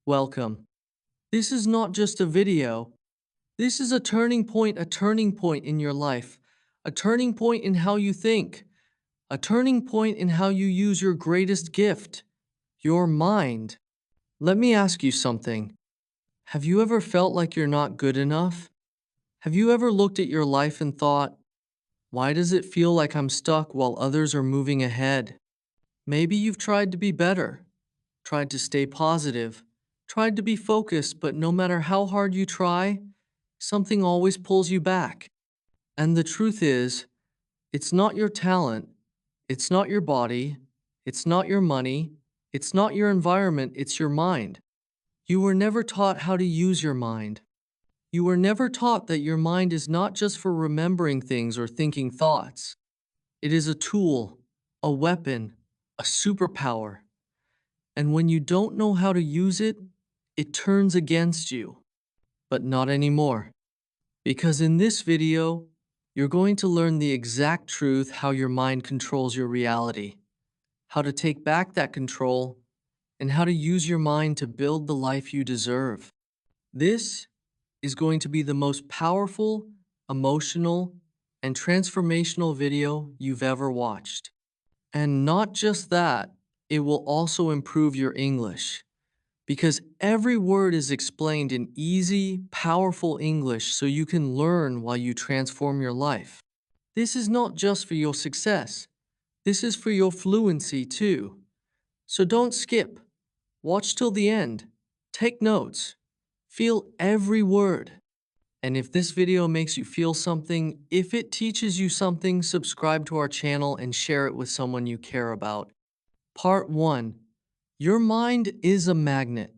Welcome. This is not just a video. This is a turning point in your life, a turning point in how you think, a turning point in how you use your greatest gift, your mind. Let me ask you something. Have you ever felt like you're not good enough? Have you ever looked at your life and thought, why does it feel like I'm stuck while others are moving ahead? Maybe you've tried to be better, tried to stay positive, tried to be focused, but no matter how hard you try, something always pulls you back. And the truth is, it's not your talent, it's not your body, it's not your money, it's not your environment, it's your mind. You were never taught how to use your mind. You were never taught that your mind is not just for remembering things or thinking thoughts. It is a tool, a weapon, a superpower. And when you don't know how to use it, it turns against you. But not anymore. Because in this video, you're going to learn the exact truth how your mind controls your reality, how to take back that control, and how to use your mind to build the life you deserve. This is going to be the most powerful, emotional, and transformational video you've ever watched. And not just that, it will also improve your English. Because every word is explained in easy, powerful English so you can learn while you transform your life. This is not just for your success. This is for your fluency too. So don't skip. Watch till the end. Take notes. Feel every word. And if this video makes you feel something, if it teaches you something, subscribe to our channel and share it with someone you care about. Part 1. Your mind is a magnet.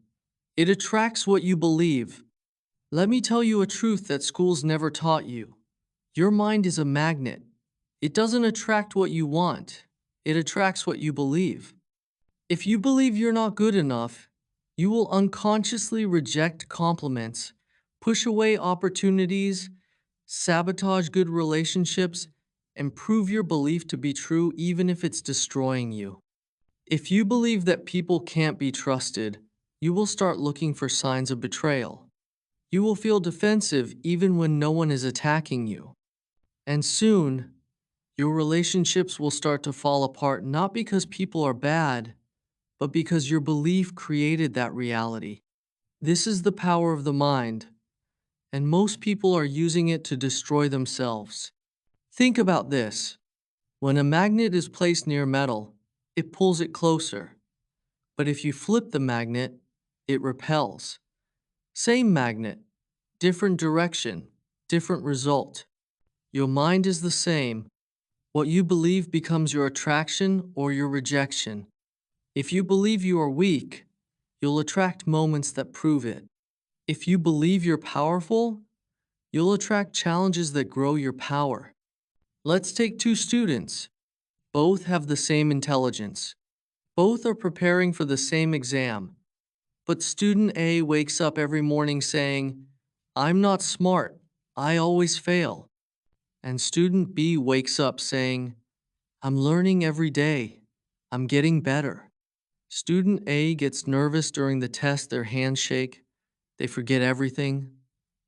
It attracts what you believe. Let me tell you a truth that schools never taught you. Your mind is a magnet. It doesn't attract what you want. It attracts what you believe. If you believe you're not good enough, you will unconsciously reject compliments, push away opportunities, sabotage good relationships, and prove your belief to be true even if it's destroying you. If you believe that people can't be trusted, you will start looking for signs of betrayal. You will feel defensive even when no one is attacking you. And soon, your relationships will start to fall apart not because people are bad, but because your belief created that reality. This is the power of the mind, and most people are using it to destroy themselves. Think about this. When a magnet is placed near metal, it pulls it closer. But if you flip the magnet, it repels. Same magnet, different direction, different result. Your mind is the same. What you believe becomes your attraction or your rejection. If you believe you are weak, you'll attract moments that prove it. If you believe you're powerful, you'll attract challenges that grow your power. Let's take two students. Both have the same intelligence. Both are preparing for the same exam. But student A wakes up every morning saying, I'm not smart, I always fail. And student B wakes up saying, I'm learning every day, I'm getting better. Student A gets nervous during the test, their hands shake, they forget everything,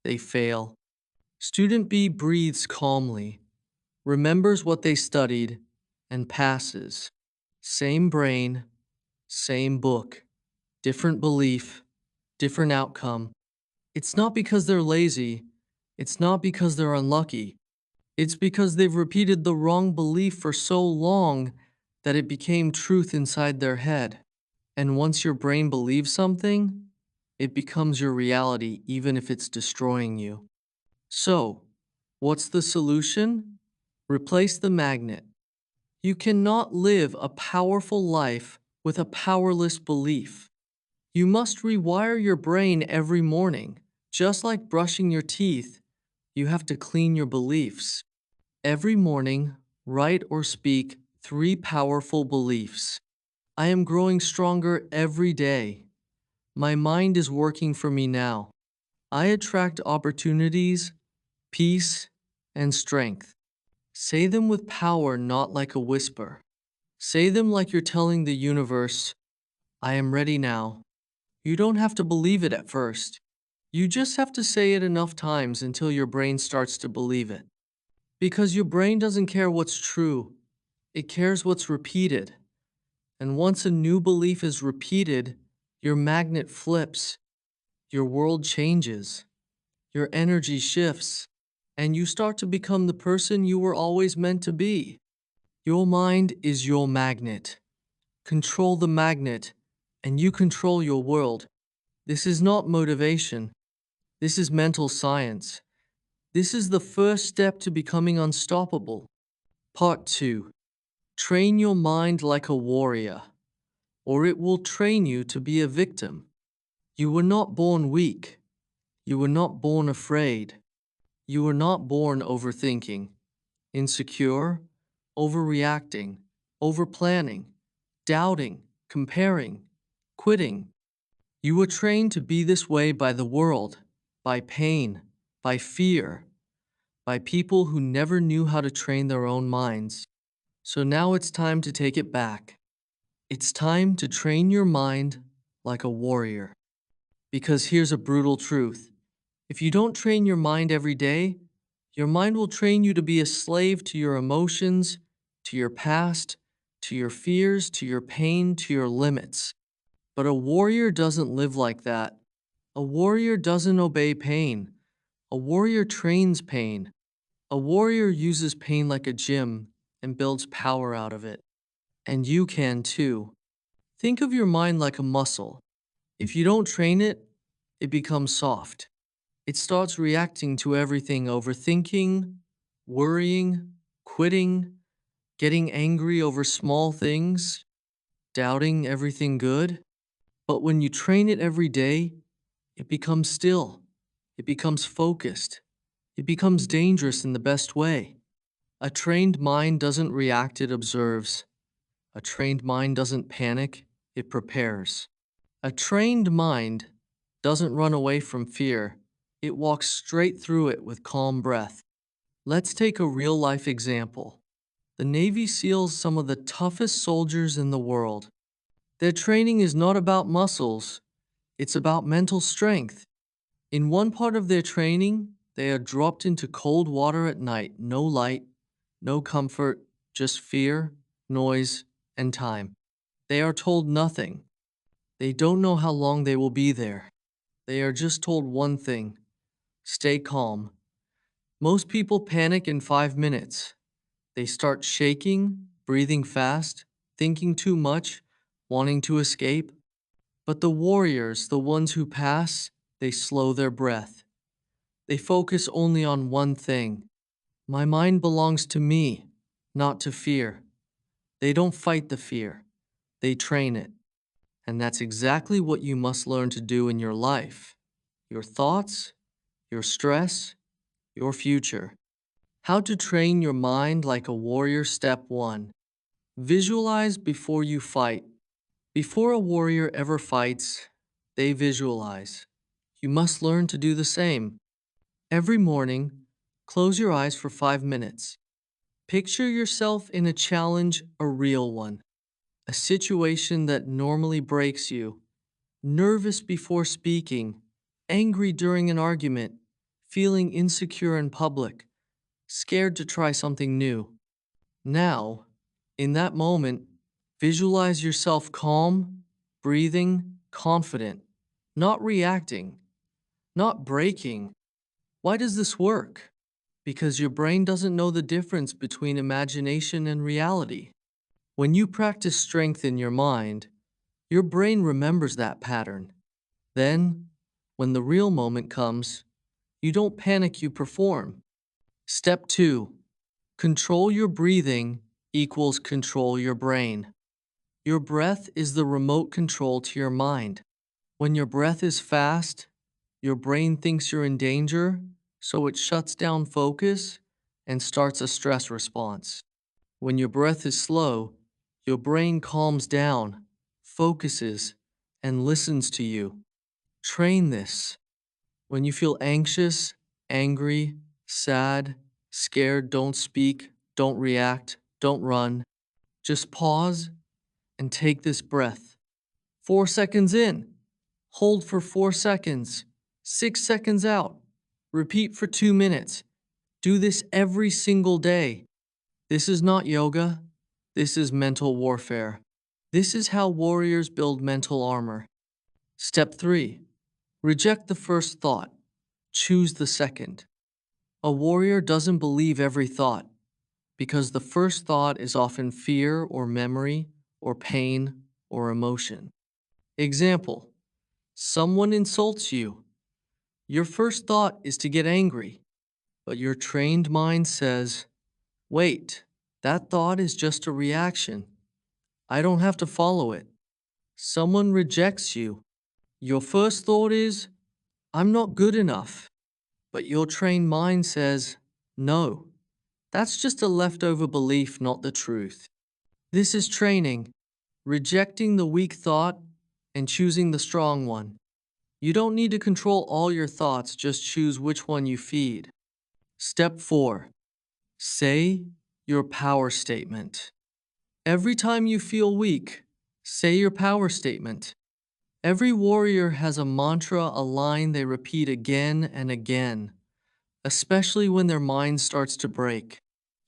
they fail. Student B breathes calmly, remembers what they studied, and passes. Same brain, same book, different belief, different outcome. It's not because they're lazy, it's not because they're unlucky. It's because they've repeated the wrong belief for so long that it became truth inside their head. And once your brain believes something, it becomes your reality even if it's destroying you. So, what's the solution? Replace the magnet. You cannot live a powerful life with a powerless belief. You must rewire your brain every morning. Just like brushing your teeth, you have to clean your beliefs. Every morning, write or speak 3 powerful beliefs. I am growing stronger every day. My mind is working for me now. I attract opportunities, peace, and strength. Say them with power, not like a whisper. Say them like you're telling the universe, I am ready now. You don't have to believe it at first. You just have to say it enough times until your brain starts to believe it. Because your brain doesn't care what's true, it cares what's repeated. And once a new belief is repeated, your magnet flips, your world changes, your energy shifts, and you start to become the person you were always meant to be. Your mind is your magnet. Control the magnet, and you control your world. This is not motivation. This is mental science. This is the first step to becoming unstoppable. Part 2. Train your mind like a warrior, or it will train you to be a victim. You were not born weak. You were not born afraid. You were not born overthinking, insecure, overreacting, overplanning, doubting, comparing, quitting. You were trained to be this way by the world, by pain, by fear, by people who never knew how to train their own minds. So now it's time to take it back. It's time to train your mind like a warrior. Because here's a brutal truth. If you don't train your mind every day, your mind will train you to be a slave to your emotions, to your past, to your fears, to your pain, to your limits. But a warrior doesn't live like that. A warrior doesn't obey pain. A warrior trains pain. A warrior uses pain like a gym and builds power out of it. And you can too. Think of your mind like a muscle. If you don't train it, it becomes soft. It starts reacting to everything, overthinking, worrying, quitting, getting angry over small things, doubting everything good. But when you train it every day, it becomes still. It becomes focused. It becomes dangerous in the best way. A trained mind doesn't react, it observes. A trained mind doesn't panic, it prepares. A trained mind doesn't run away from fear, it walks straight through it with calm breath. Let's take a real-life example. The Navy SEALs, some of the toughest soldiers in the world. Their training is not about muscles, it's about mental strength. In one part of their training, they are dropped into cold water at night, no light, no comfort, just fear, noise, and time. They are told nothing. They don't know how long they will be there. They are just told one thing: stay calm. Most people panic in 5 minutes. They start shaking, breathing fast, thinking too much, wanting to escape. But the warriors, the ones who pass, they slow their breath. They focus only on one thing. My mind belongs to me, not to fear. They don't fight the fear. They train it. And that's exactly what you must learn to do in your life. Your thoughts, your stress, your future. How to train your mind like a warrior. Step 1. Visualize before you fight. Before a warrior ever fights, they visualize. You must learn to do the same. Every morning, close your eyes for 5 minutes. Picture yourself in a challenge, a real one. A situation that normally breaks you. Nervous before speaking, angry during an argument, feeling insecure in public, scared to try something new. Now, in that moment, visualize yourself calm, breathing, confident, not reacting, not breaking. Why does this work? Because your brain doesn't know the difference between imagination and reality. When you practice strength in your mind, your brain remembers that pattern. Then, when the real moment comes, you don't panic, you perform. Step 2. Control your breathing equals control your brain. Your breath is the remote control to your mind. When your breath is fast, your brain thinks you're in danger, so it shuts down focus and starts a stress response. When your breath is slow, your brain calms down, focuses, and listens to you. Train this. When you feel anxious, angry, sad, scared, don't speak, don't react, don't run. Just pause and take this breath. 4 seconds in, Hold for 4 seconds, 6 seconds out. Repeat for 2 minutes. Do this every single day. This is not yoga. This is mental warfare. This is how warriors build mental armor. Step 3. Reject the first thought. Choose the second. A warrior doesn't believe every thought because the first thought is often fear or memory or pain or emotion. Example: someone insults you. Your first thought is to get angry, but your trained mind says, wait, that thought is just a reaction. I don't have to follow it. Someone rejects you. Your first thought is, I'm not good enough. But your trained mind says, no, that's just a leftover belief, not the truth. This is training, rejecting the weak thought and choosing the strong one. You don't need to control all your thoughts, just choose which one you feed. Step 4. Say your power statement. Every time you feel weak, say your power statement. Every warrior has a mantra, a line they repeat again and again, especially when their mind starts to break.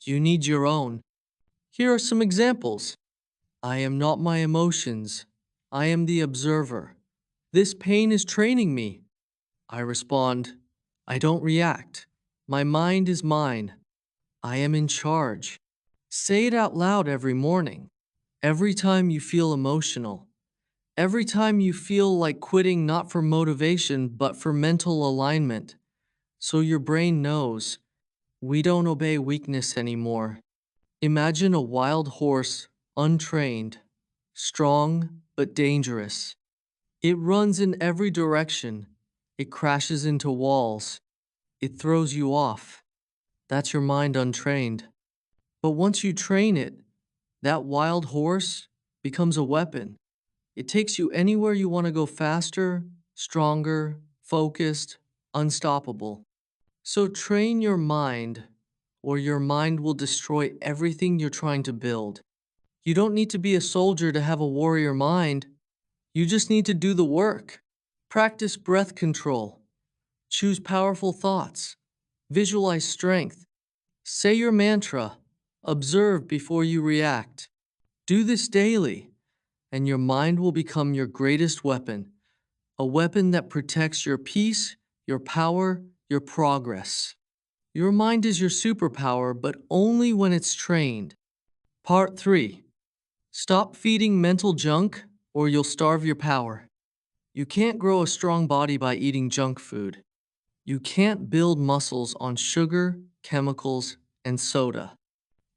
You need your own. Here are some examples. I am not my emotions. I am the observer. This pain is training me. I respond, I don't react. My mind is mine. I am in charge. Say it out loud every morning. Every time you feel emotional. Every time you feel like quitting, not for motivation, but for mental alignment. So your brain knows, we don't obey weakness anymore. Imagine a wild horse, untrained, strong but dangerous. It runs in every direction. It crashes into walls. It throws you off. That's your mind untrained. But once you train it, that wild horse becomes a weapon. It takes you anywhere you want to go, faster, stronger, focused, unstoppable. So train your mind, or your mind will destroy everything you're trying to build. You don't need to be a soldier to have a warrior mind. You just need to do the work. Practice breath control. Choose powerful thoughts. Visualize strength. Say your mantra. Observe before you react. Do this daily, and your mind will become your greatest weapon, a weapon that protects your peace, your power, your progress. Your mind is your superpower, but only when it's trained. Part 3. Stop feeding mental junk, or you'll starve your power. You can't grow a strong body by eating junk food. You can't build muscles on sugar, chemicals, and soda.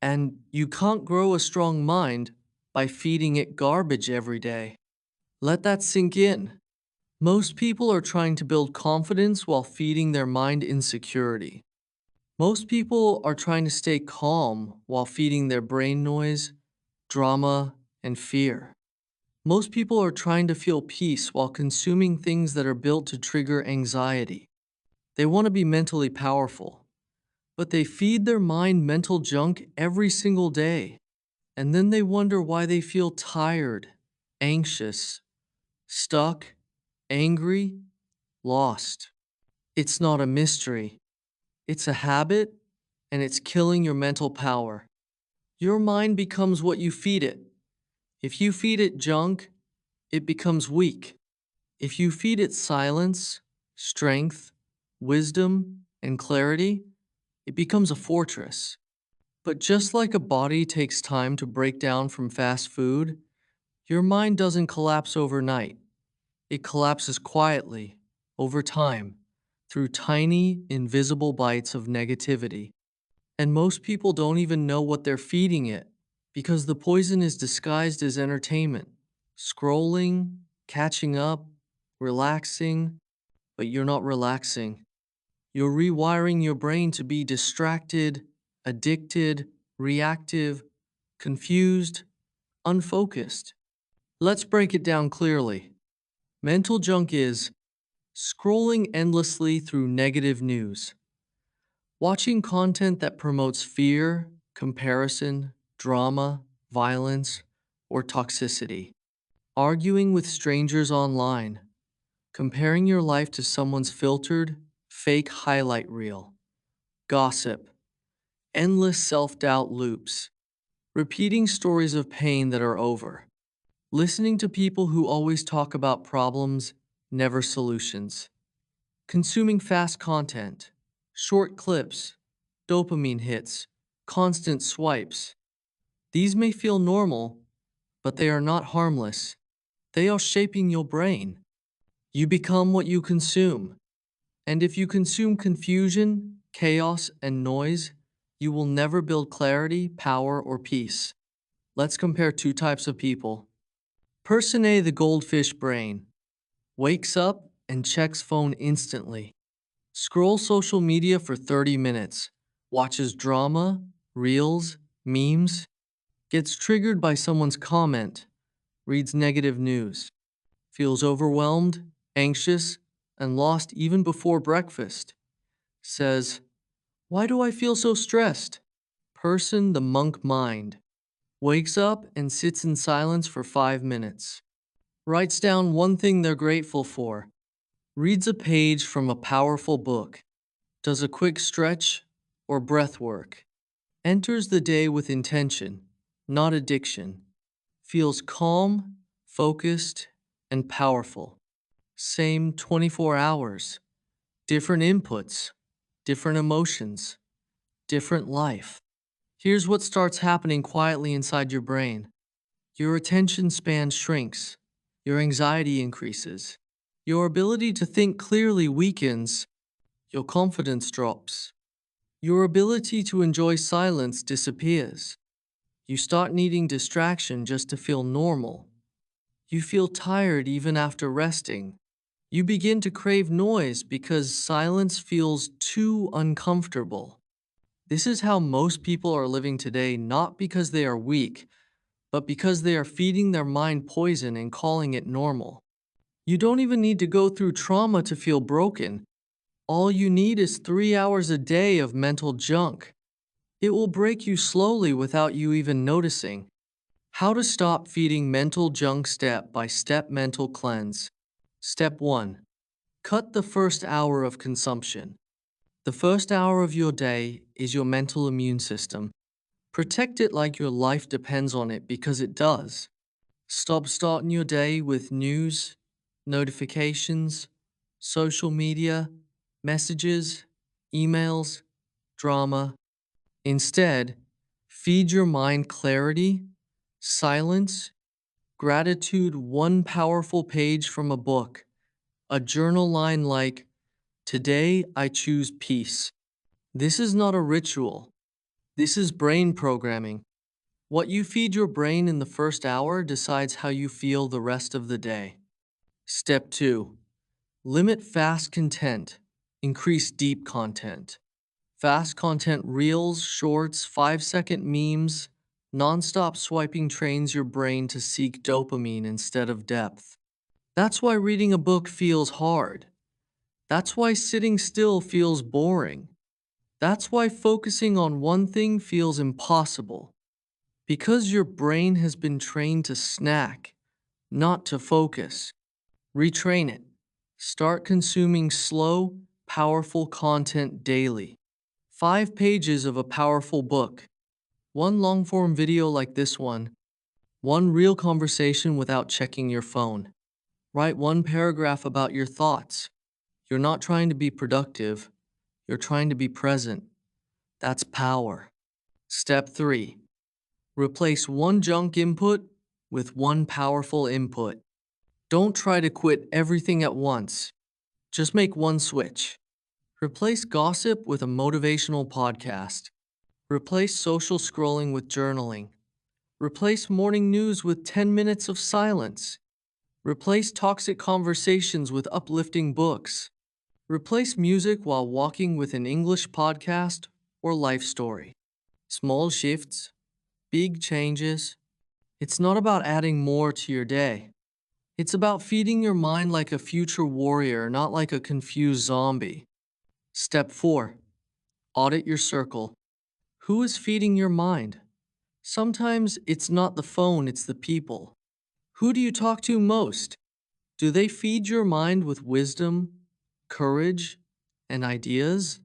And you can't grow a strong mind by feeding it garbage every day. Let that sink in. Most people are trying to build confidence while feeding their mind insecurity. Most people are trying to stay calm while feeding their brain noise, drama, and fear. Most people are trying to feel peace while consuming things that are built to trigger anxiety. They want to be mentally powerful, but they feed their mind mental junk every single day. And then they wonder why they feel tired, anxious, stuck, angry, lost. It's not a mystery. It's a habit, and it's killing your mental power. Your mind becomes what you feed it. If you feed it junk, it becomes weak. If you feed it silence, strength, wisdom, and clarity, it becomes a fortress. But just like a body takes time to break down from fast food, your mind doesn't collapse overnight. It collapses quietly, over time, through tiny, invisible bites of negativity. And most people don't even know what they're feeding it because the poison is disguised as entertainment. Scrolling, catching up, relaxing, but you're not relaxing. You're rewiring your brain to be distracted, addicted, reactive, confused, unfocused. Let's break it down clearly. Mental junk is scrolling endlessly through negative news, watching content that promotes fear, comparison, drama, violence, or toxicity, arguing with strangers online, Comparing your life to someone's filtered, fake highlight reel. Gossip. Endless self-doubt loops. Repeating stories of pain that are over. Listening to people who always talk about problems, never solutions. Consuming fast content. Short clips. Dopamine hits. Constant swipes. These may feel normal, but they are not harmless. They are shaping your brain. You become what you consume. And if you consume confusion, chaos, and noise, you will never build clarity, power, or peace. Let's compare two types of people. Person A, the goldfish brain, wakes up and checks phone instantly. Scrolls social media for 30 minutes. Watches drama, reels, memes. Gets triggered by someone's comment. Reads negative news. Feels overwhelmed, anxious, and lost even before breakfast. Says, "Why do I feel so stressed?" Person, the monk mind, wakes up and sits in silence for 5 minutes. Writes down one thing they're grateful for. Reads a page from a powerful book. Does a quick stretch or breath work. Enters the day with intention, not addiction. Feels calm, focused, and powerful. Same 24 hours. Different inputs, different emotions, different life. Here's what starts happening quietly inside your brain. Your attention span shrinks. Your anxiety increases. Your ability to think clearly weakens. Your confidence drops. Your ability to enjoy silence disappears. You start needing distraction just to feel normal. You feel tired even after resting. You begin to crave noise because silence feels too uncomfortable. This is how most people are living today, not because they are weak, but because they are feeding their mind poison and calling it normal. You don't even need to go through trauma to feel broken. All you need is 3 hours a day of mental junk. It will break you slowly without you even noticing. How to stop feeding mental junk step by step mental cleanse. Step 1. Cut the first hour of consumption. The first hour of your day is your mental immune system. Protect it like your life depends on it because it does. Stop starting your day with news, notifications, social media, messages, emails, drama. Instead, feed your mind clarity, silence, gratitude, one powerful page from a book, a journal line like, "Today I choose peace." This is not a ritual. This is brain programming. What you feed your brain in the first hour decides how you feel the rest of the day. Step 2. Limit fast content. Increase deep content. Fast content reels, shorts, 5-second memes, nonstop swiping trains your brain to seek dopamine instead of depth. That's why reading a book feels hard. That's why sitting still feels boring. That's why focusing on one thing feels impossible. Because your brain has been trained to snack, not to focus. Retrain it. Start consuming slow, powerful content daily. 5 pages of a powerful book. One long-form video like this one. One real conversation without checking your phone. Write one paragraph about your thoughts. You're not trying to be productive. You're trying to be present. That's power. Step 3. Replace one junk input with one powerful input. Don't try to quit everything at once. Just make one switch. Replace gossip with a motivational podcast. Replace social scrolling with journaling. Replace morning news with 10 minutes of silence. Replace toxic conversations with uplifting books. Replace music while walking with an English podcast or life story. Small shifts, big changes. It's not about adding more to your day. It's about feeding your mind like a future warrior, not like a confused zombie. Step 4. Audit your circle. Who is feeding your mind? Sometimes it's not the phone, it's the people. Who do you talk to most? Do they feed your mind with wisdom, courage, and ideas,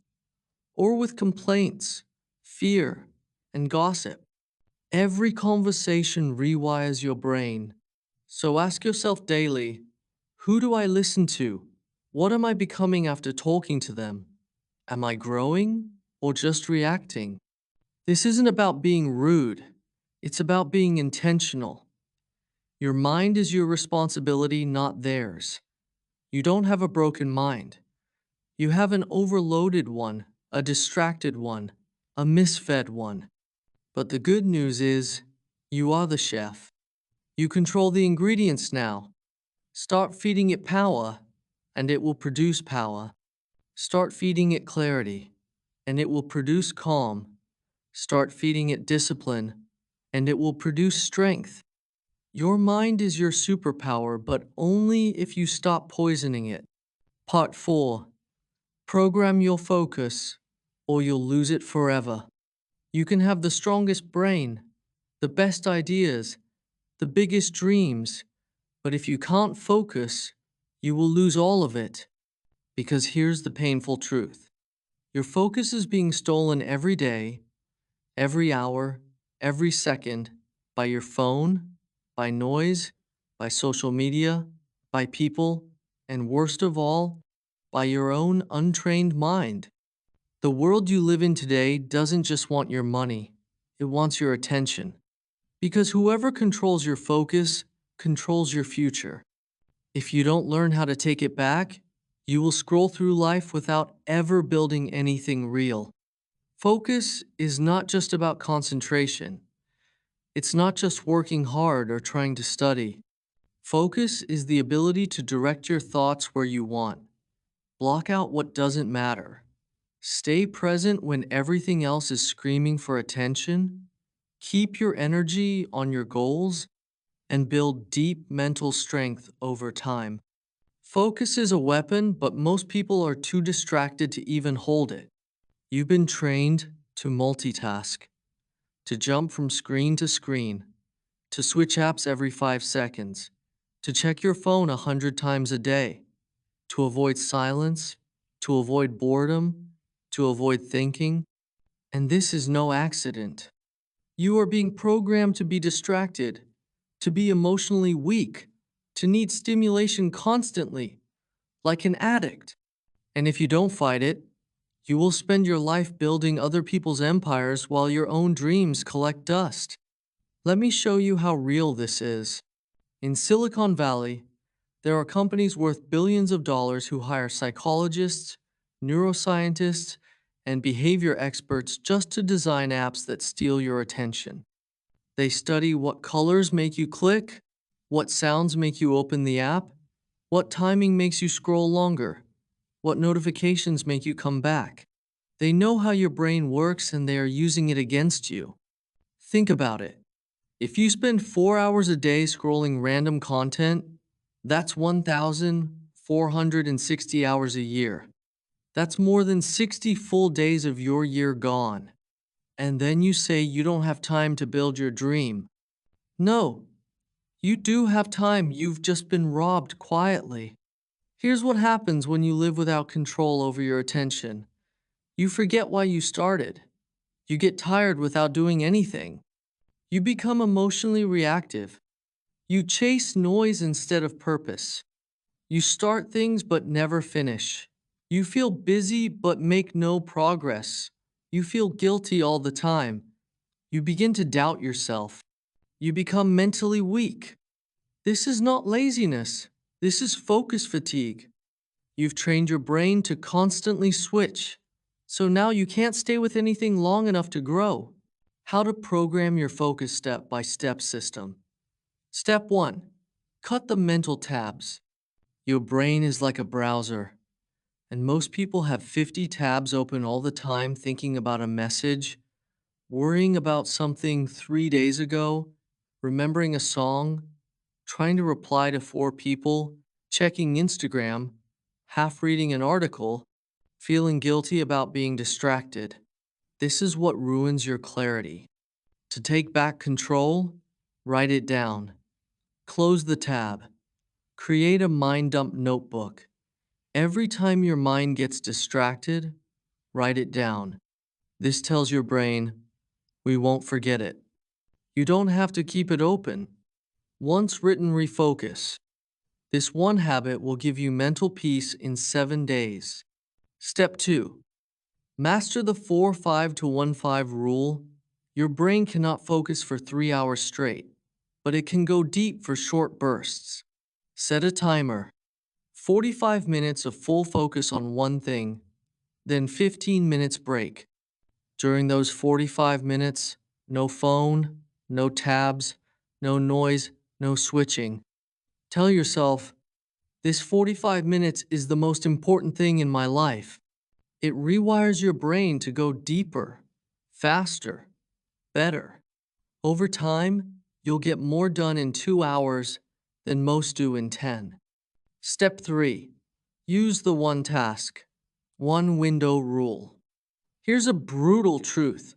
or with complaints, fear, and gossip? Every conversation rewires your brain. So ask yourself daily, who do I listen to? What am I becoming after talking to them? Am I growing or just reacting? This isn't about being rude. It's about being intentional. Your mind is your responsibility, not theirs. You don't have a broken mind. You have an overloaded one, a distracted one, a misfed one. But the good news is, you are the chef. You control the ingredients now. Start feeding it power, and it will produce power. Start feeding it clarity, and it will produce calm. Start feeding it discipline, and it will produce strength. Your mind is your superpower, but only if you stop poisoning it. Part 4. Program your focus, or you'll lose it forever. You can have the strongest brain, the best ideas, the biggest dreams, but if you can't focus, you will lose all of it. Because here's the painful truth. Your focus is being stolen every day, every hour, every second, by your phone, by noise, by social media, by people, and worst of all, by your own untrained mind. The world you live in today doesn't just want your money, it wants your attention. Because whoever controls your focus controls your future. If you don't learn how to take it back, you will scroll through life without ever building anything real. Focus is not just about concentration. It's not just working hard or trying to study. Focus is the ability to direct your thoughts where you want. Block out what doesn't matter. Stay present when everything else is screaming for attention. Keep your energy on your goals and build deep mental strength over time. Focus is a weapon, but most people are too distracted to even hold it. You've been trained to multitask, to jump from screen to screen, to switch apps every 5 seconds, to check your phone 100 times a day, to avoid silence, to avoid boredom, to avoid thinking. And this is no accident. You are being programmed to be distracted, to be emotionally weak, to need stimulation constantly, like an addict. And if you don't fight it, you will spend your life building other people's empires while your own dreams collect dust. Let me show you how real this is. In Silicon Valley, there are companies worth billions of dollars who hire psychologists, neuroscientists, and behavior experts just to design apps that steal your attention. They study what colors make you click, what sounds make you open the app, what timing makes you scroll longer, what notifications make you come back. They know how your brain works and they are using it against you. Think about it. If you spend 4 hours a day scrolling random content, that's 1,460 hours a year. That's more than 60 full days of your year gone. And then you say you don't have time to build your dream. No, you do have time, you've just been robbed quietly. Here's what happens when you live without control over your attention. You forget why you started. You get tired without doing anything. You become emotionally reactive. You chase noise instead of purpose. You start things but never finish. You feel busy but make no progress. You feel guilty all the time. You begin to doubt yourself. You become mentally weak. This is not laziness. This is focus fatigue. You've trained your brain to constantly switch. So now you can't stay with anything long enough to grow. How to program your focus step-by-step system. Step 1. Cut the mental tabs. Your brain is like a browser, and most people have 50 tabs open all the time thinking about a message, worrying about something 3 days ago, remembering a song, trying to reply to 4 people, checking Instagram, half reading an article, feeling guilty about being distracted. This is what ruins your clarity. To take back control, write it down. Close the tab. Create a mind dump notebook. Every time your mind gets distracted, write it down. This tells your brain, we won't forget it. You don't have to keep it open. Once written, refocus. This one habit will give you mental peace in 7 days. Step 2. Master the 4-5 to 1-5 rule. Your brain cannot focus for 3 hours straight, but it can go deep for short bursts. Set a timer. 45 minutes of full focus on one thing, then 15 minutes break. During those 45 minutes, no phone, no tabs, no noise, no switching. Tell yourself, this 45 minutes is the most important thing in my life. It rewires your brain to go deeper, faster, better. Over time, you'll get more done in 2 hours than most do in 10. Step 3. Use the one task, one window rule. Here's a brutal truth.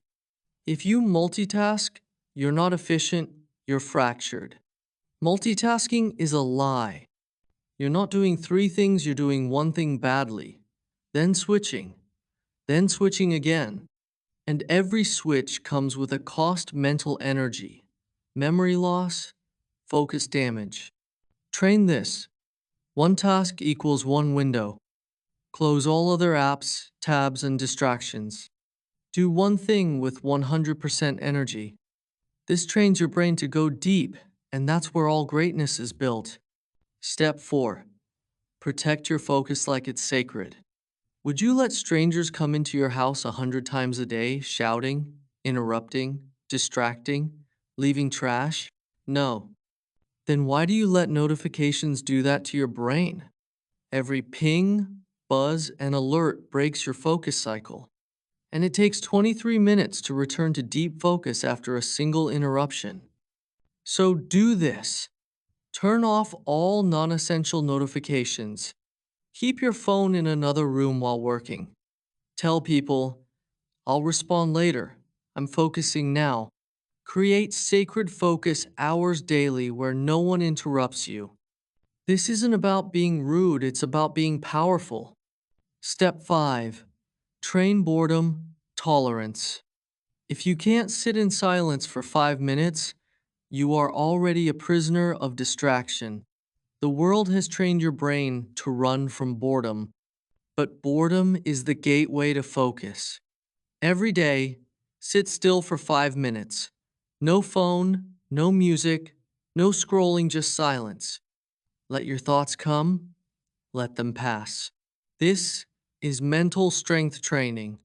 If you multitask, you're not efficient, you're fractured. Multitasking is a lie. You're not doing 3 things, you're doing one thing badly, then switching again. And every switch comes with a cost: mental energy, memory loss, focus damage. Train this. One task equals one window. Close all other apps, tabs, and distractions. Do one thing with 100% energy. This trains your brain to go deep, and that's where all greatness is built. Step 4. Protect your focus like it's sacred. Would you let strangers come into your house 100 times a day, shouting, interrupting, distracting, leaving trash? No. Then why do you let notifications do that to your brain? Every ping, buzz, and alert breaks your focus cycle. And it takes 23 minutes to return to deep focus after a single interruption. So do this. Turn off all non-essential notifications. Keep your phone in another room while working. Tell people, I'll respond later. I'm focusing now. Create sacred focus hours daily where no one interrupts you. This isn't about being rude, it's about being powerful. Step 5. Train boredom, tolerance. If you can't sit in silence for 5 minutes, you are already a prisoner of distraction. The world has trained your brain to run from boredom, but boredom is the gateway to focus. Every day, sit still for 5 minutes. No phone, no music, no scrolling, just silence. Let your thoughts come, let them pass. This is mental strength training.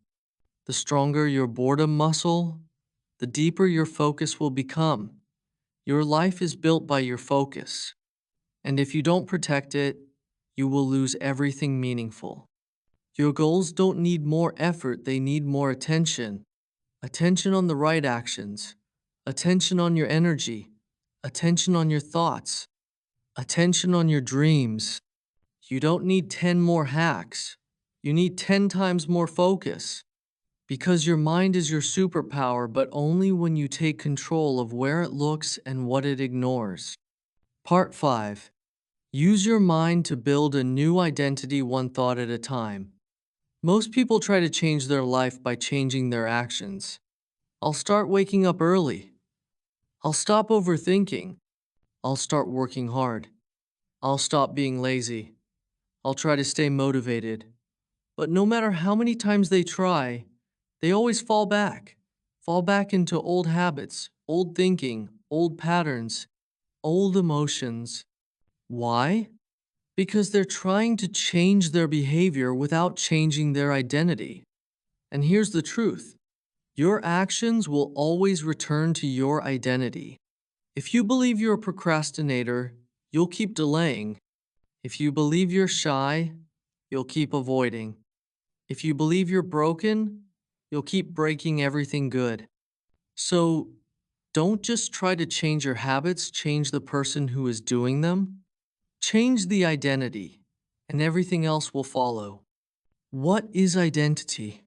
The stronger your boredom muscle, the deeper your focus will become. Your life is built by your focus, and if you don't protect it, you will lose everything meaningful. Your goals don't need more effort, they need more attention. Attention on the right actions, attention on your energy, attention on your thoughts, attention on your dreams. You don't need 10 more hacks. You need 10 times more focus. Because your mind is your superpower, but only when you take control of where it looks and what it ignores. Part 5. Use your mind to build a new identity one thought at a time. Most people try to change their life by changing their actions. I'll start waking up early. I'll stop overthinking. I'll start working hard. I'll stop being lazy. I'll try to stay motivated. But no matter how many times they try, they always fall back into old habits, old thinking, old patterns, old emotions. Why? Because they're trying to change their behavior without changing their identity. And here's the truth. Your actions will always return to your identity. If you believe you're a procrastinator, you'll keep delaying. If you believe you're shy, you'll keep avoiding. If you believe you're broken, you'll keep breaking everything good. So, don't just try to change your habits, change the person who is doing them. Change the identity, and everything else will follow. What is identity?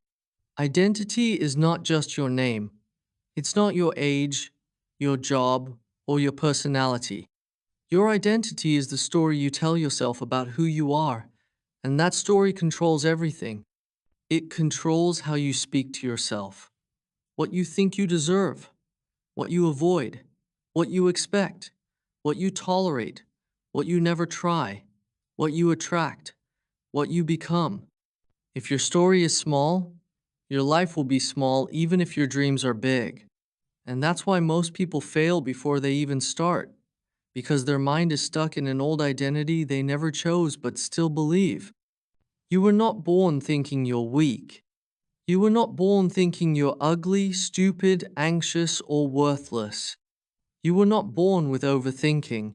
Identity is not just your name. It's not your age, your job, or your personality. Your identity is the story you tell yourself about who you are, and that story controls everything. It controls how you speak to yourself, what you think you deserve, what you avoid, what you expect, what you tolerate, what you never try, what you attract, what you become. If your story is small, your life will be small even if your dreams are big. And that's why most people fail before they even start, because their mind is stuck in an old identity they never chose but still believe. You were not born thinking you're weak. You were not born thinking you're ugly, stupid, anxious, or worthless. You were not born with overthinking.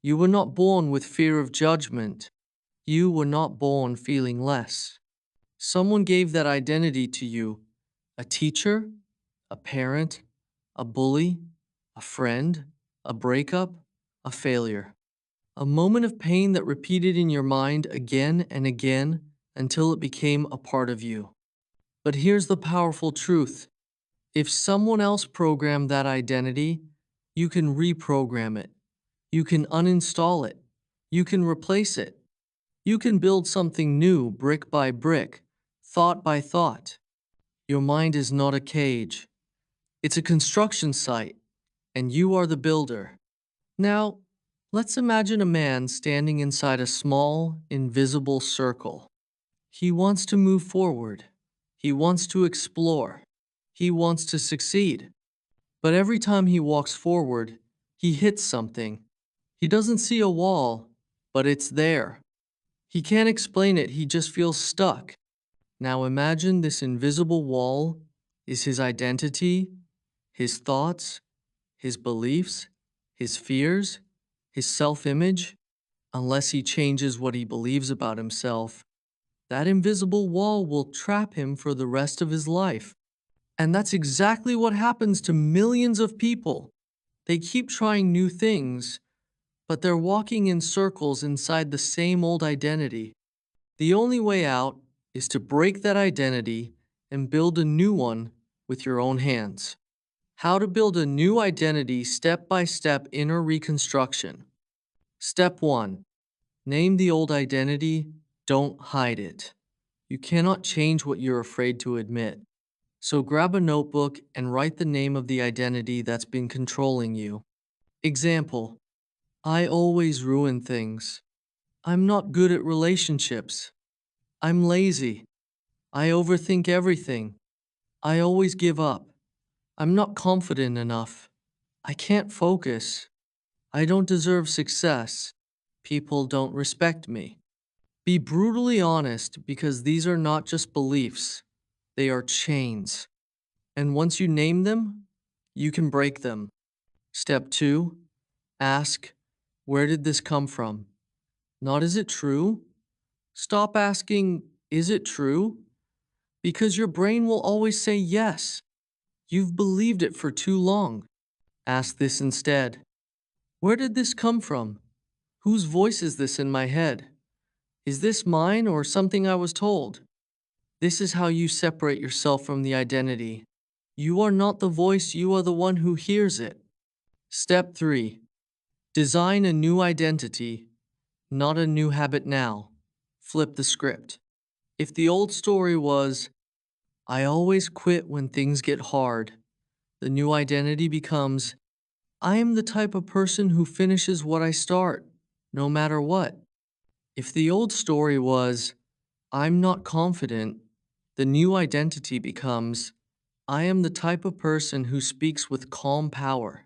You were not born with fear of judgment. You were not born feeling less. Someone gave that identity to you: a teacher, a parent, a bully, a friend, a breakup, a failure. A moment of pain that repeated in your mind again and again until it became a part of you. But here's the powerful truth: if someone else programmed that identity, you can reprogram it. You can uninstall it. You can replace it. You can build something new brick by brick, thought by thought. Your mind is not a cage. It's a construction site, and you are the builder. Now, let's imagine a man standing inside a small, invisible circle. He wants to move forward. He wants to explore. He wants to succeed. But every time he walks forward, he hits something. He doesn't see a wall, but it's there. He can't explain it, he just feels stuck. Now imagine this invisible wall is his identity, his thoughts, his beliefs, his fears, his self-image. Unless he changes what he believes about himself, that invisible wall will trap him for the rest of his life. And that's exactly what happens to millions of people. They keep trying new things, but they're walking in circles inside the same old identity. The only way out is to break that identity and build a new one with your own hands. How to build a new identity step-by-step inner reconstruction. Step 1. Name the old identity, don't hide it. You cannot change what you're afraid to admit. So grab a notebook and write the name of the identity that's been controlling you. Example: I always ruin things. I'm not good at relationships. I'm lazy. I overthink everything. I always give up. I'm not confident enough. I can't focus. I don't deserve success. People don't respect me. Be brutally honest, because these are not just beliefs. They are chains. And once you name them, you can break them. Step 2. Ask, where did this come from? Not, is it true? Stop asking, is it true? Because your brain will always say yes. You've believed it for too long. Ask this instead: where did this come from? Whose voice is this in my head? Is this mine or something I was told? This is how you separate yourself from the identity. You are not the voice, you are the one who hears it. Step 3. Design a new identity, not a new habit now. Flip the script. If the old story was, I always quit when things get hard, the new identity becomes, I am the type of person who finishes what I start, no matter what. If the old story was, I'm not confident, the new identity becomes, I am the type of person who speaks with calm power,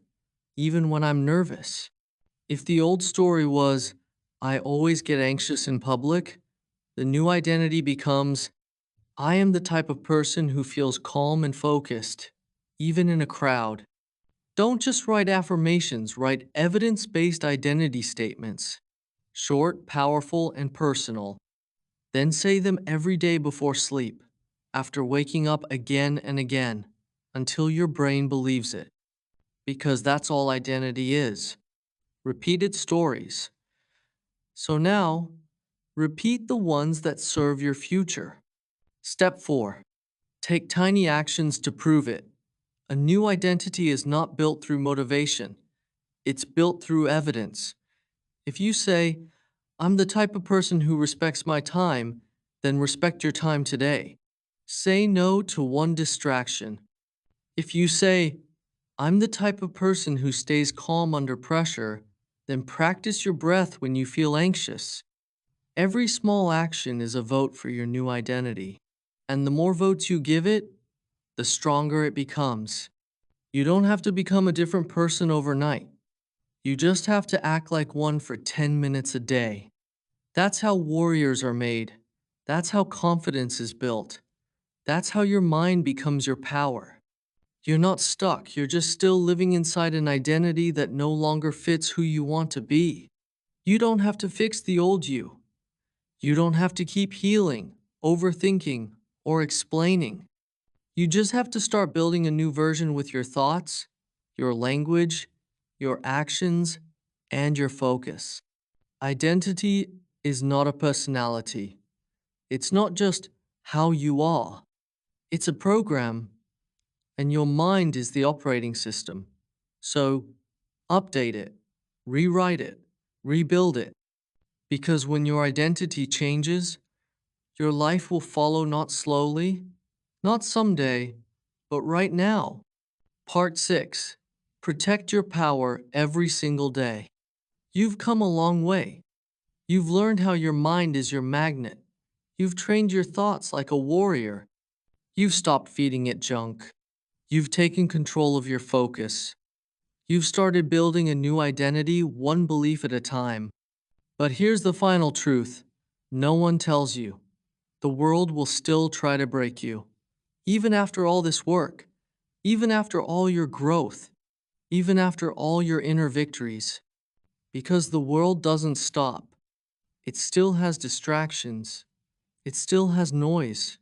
even when I'm nervous. If the old story was, I always get anxious in public, the new identity becomes, I am the type of person who feels calm and focused, even in a crowd. Don't just write affirmations, write evidence-based identity statements. Short, powerful, and personal. Then say them every day before sleep, after waking up again and again, until your brain believes it. Because that's all identity is: repeated stories. So now, repeat the ones that serve your future. Step 4. Take tiny actions to prove it. A new identity is not built through motivation. It's built through evidence. If you say, I'm the type of person who respects my time, then respect your time today. Say no to one distraction. If you say, I'm the type of person who stays calm under pressure, then practice your breath when you feel anxious. Every small action is a vote for your new identity. And the more votes you give it, the stronger it becomes. You don't have to become a different person overnight. You just have to act like one for 10 minutes a day. That's how warriors are made. That's how confidence is built. That's how your mind becomes your power. You're not stuck, you're just still living inside an identity that no longer fits who you want to be. You don't have to fix the old you. You don't have to keep healing, overthinking, or explaining. You just have to start building a new version with your thoughts, your language, your actions, and your focus. Identity is not a personality. It's not just how you are. It's a program, and your mind is the operating system. So, update it, rewrite it, rebuild it. Because when your identity changes, your life will follow not slowly, not someday, but right now. Part 6. Protect your power every single day. You've come a long way. You've learned how your mind is your magnet. You've trained your thoughts like a warrior. You've stopped feeding it junk. You've taken control of your focus. You've started building a new identity one belief at a time. But here's the final truth. No one tells you. The world will still try to break you. Even after all this work. Even after all your growth. Even after all your inner victories. Because the world doesn't stop. It still has distractions. It still has noise.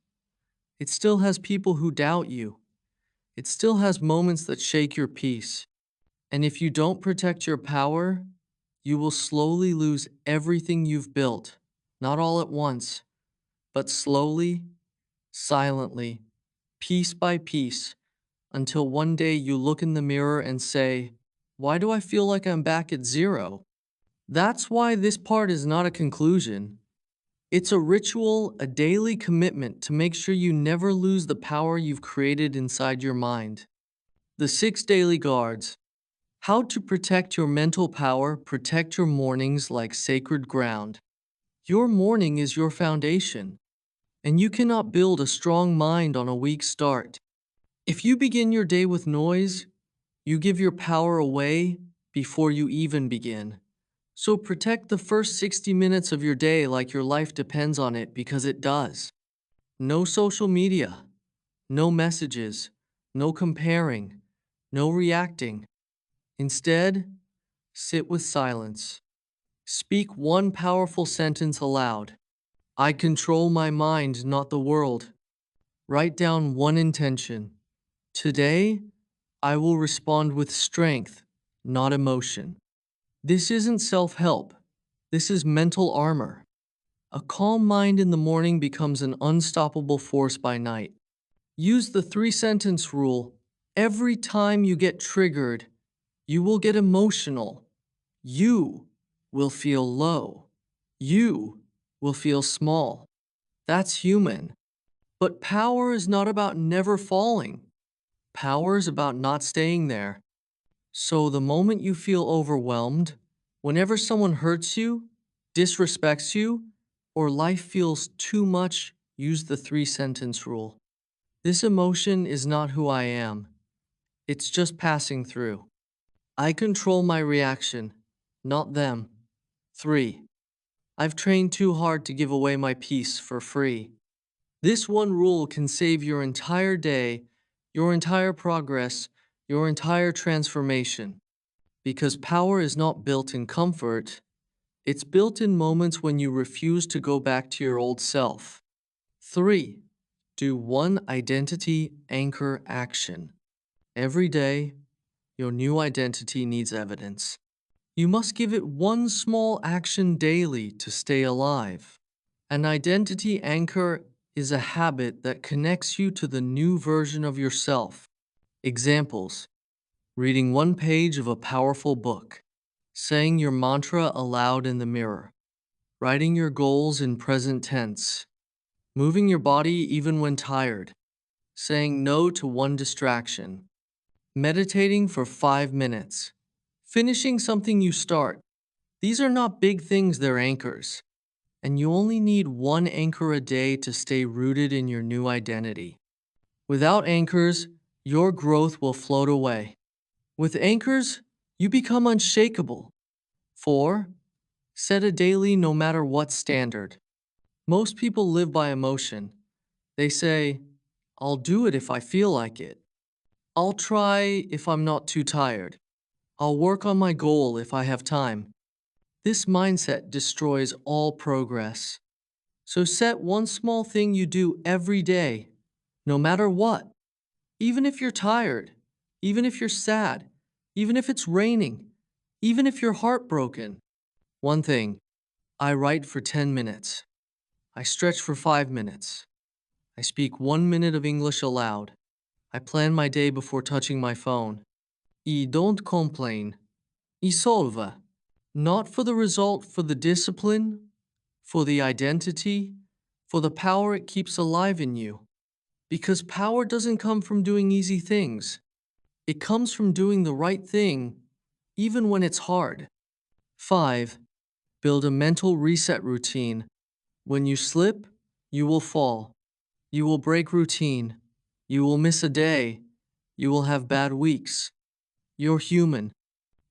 It still has people who doubt you. It still has moments that shake your peace. And if you don't protect your power, you will slowly lose everything you've built. Not all at once, but slowly, silently, piece by piece, until one day you look in the mirror and say, why do I feel like I'm back at zero? That's why this part is not a conclusion. It's a ritual, a daily commitment to make sure you never lose the power you've created inside your mind. The 6 daily guards. How to protect your mental power, protect your mornings like sacred ground. Your morning is your foundation, and you cannot build a strong mind on a weak start. If you begin your day with noise, you give your power away before you even begin. So protect the first 60 minutes of your day like your life depends on it, because it does. No social media, no messages, no comparing, no reacting. Instead, sit with silence. Speak one powerful sentence aloud. I control my mind, not the world. Write down one intention. Today, I will respond with strength, not emotion. This isn't self-help. This is mental armor. A calm mind in the morning becomes an unstoppable force by night. Use the 3-sentence rule. Every time you get triggered, you will get emotional. You will feel low. You will feel small. That's human. But power is not about never falling. Power is about not staying there. So the moment you feel overwhelmed, whenever someone hurts you, disrespects you, or life feels too much, use the 3-sentence rule. This emotion is not who I am. It's just passing through. I control my reaction, not them. 3. I've trained too hard to give away my peace for free. This one rule can save your entire day, your entire progress, your entire transformation. Because power is not built in comfort, it's built in moments when you refuse to go back to your old self. 3. Do one identity anchor action. Every day, your new identity needs evidence. You must give it one small action daily to stay alive. An identity anchor is a habit that connects you to the new version of yourself. Examples: reading one page of a powerful book, saying your mantra aloud in the mirror, writing your goals in present tense, moving your body even when tired, saying no to one distraction, meditating for 5 minutes, finishing something you start. These are not big things, they're anchors. And you only need one anchor a day to stay rooted in your new identity. Without anchors, your growth will float away. With anchors, you become unshakable. 4. Set a daily no matter what standard. Most people live by emotion. They say, I'll do it if I feel like it. I'll try if I'm not too tired. I'll work on my goal if I have time. This mindset destroys all progress. So set one small thing you do every day, no matter what. Even if you're tired, even if you're sad, even if it's raining, even if you're heartbroken. One thing, I write for 10 minutes. I stretch for 5 minutes. I speak 1 minute of English aloud. I plan my day before touching my phone. I don't complain. I solve. Not for the result, for the discipline, for the identity, for the power it keeps alive in you. Because power doesn't come from doing easy things. It comes from doing the right thing, even when it's hard. 5. Build a mental reset routine. When you slip, you will fall. You will break routine. You will miss a day. You will have bad weeks. You're human.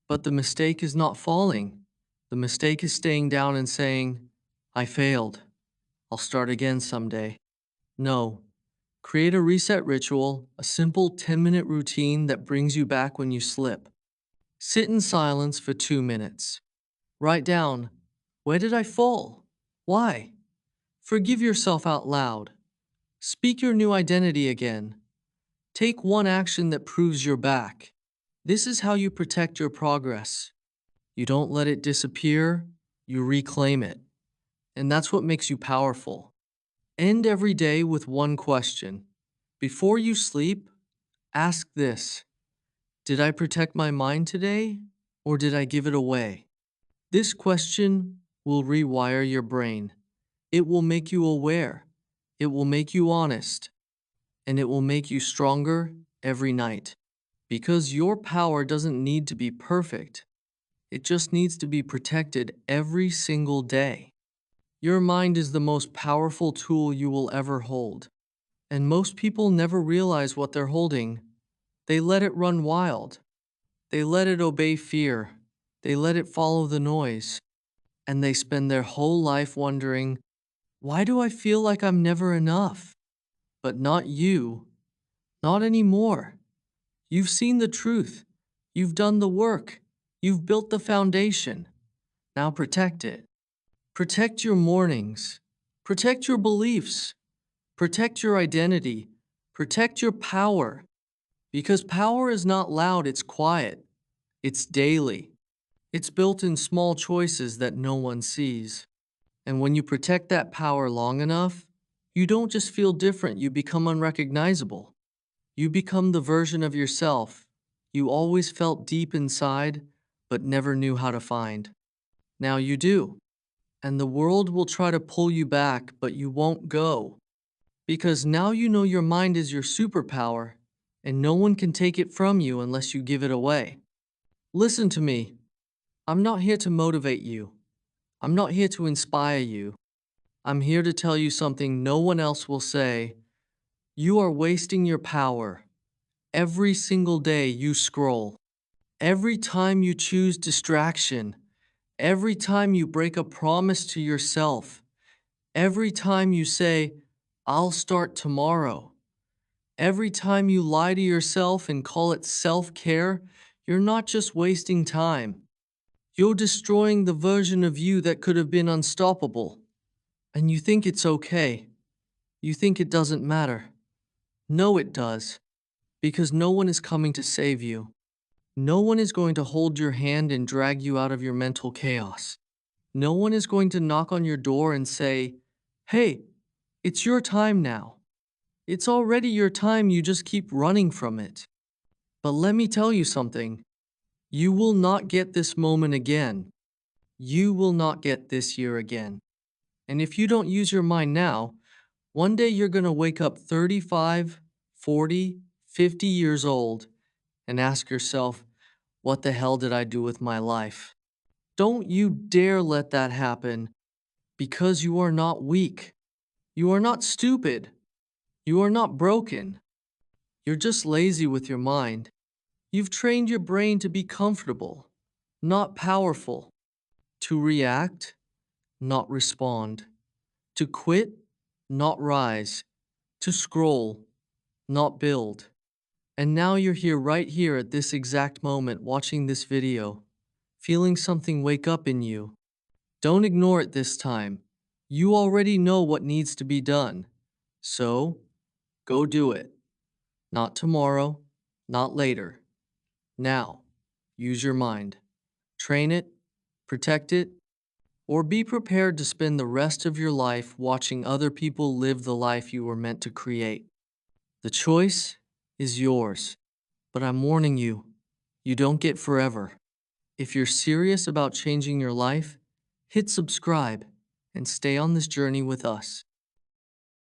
But the mistake is not falling. The mistake is staying down and saying, I failed. I'll start again someday. No. Create a reset ritual, a simple 10-minute routine that brings you back when you slip. Sit in silence for 2 minutes. Write down, where did I fall? Why? Forgive yourself out loud. Speak your new identity again. Take one action that proves you're back. This is how you protect your progress. You don't let it disappear, you reclaim it. And that's what makes you powerful. End every day with one question. Before you sleep, ask this. Did I protect my mind today, or did I give it away? This question will rewire your brain. It will make you aware. It will make you honest. And it will make you stronger every night. Because your power doesn't need to be perfect. It just needs to be protected every single day. Your mind is the most powerful tool you will ever hold. And most people never realize what they're holding. They let it run wild. They let it obey fear. They let it follow the noise. And they spend their whole life wondering, why do I feel like I'm never enough? But not you. Not anymore. You've seen the truth. You've done the work. You've built the foundation. Now protect it. Protect your mornings. Protect your beliefs. Protect your identity. Protect your power. Because power is not loud, it's quiet. It's daily. It's built in small choices that no one sees. And when you protect that power long enough, you don't just feel different, you become unrecognizable. You become the version of yourself you always felt deep inside, but never knew how to find. Now you do. And the world will try to pull you back, but you won't go. Because now you know your mind is your superpower, and no one can take it from you unless you give it away. Listen to me. I'm not here to motivate you. I'm not here to inspire you. I'm here to tell you something no one else will say. You are wasting your power. Every single day you scroll. Every time you choose distraction. Every time you break a promise to yourself. Every time you say, I'll start tomorrow. Every time you lie to yourself and call it self-care, you're not just wasting time. You're destroying the version of you that could have been unstoppable. And you think it's okay. You think it doesn't matter. No, it does. Because no one is coming to save you. No one is going to hold your hand and drag you out of your mental chaos. No one is going to knock on your door and say, hey, it's your time now. It's already your time, you just keep running from it. But let me tell you something. You will not get this moment again. You will not get this year again. And if you don't use your mind now, one day you're going to wake up 35, 40, 50 years old and ask yourself, what the hell did I do with my life? Don't you dare let that happen because you are not weak. You are not stupid. You are not broken. You're just lazy with your mind. You've trained your brain to be comfortable, not powerful, to react, not respond, to quit, not rise, to scroll, not build. And now you're here right here at this exact moment watching this video, feeling something wake up in you. Don't ignore it this time. You already know what needs to be done. So, go do it. Not tomorrow, not later. Now, use your mind. Train it, protect it, or be prepared to spend the rest of your life watching other people live the life you were meant to create. The choice is yours, but I'm warning you, you don't get forever. If you're serious about changing your life, hit subscribe and stay on this journey with us.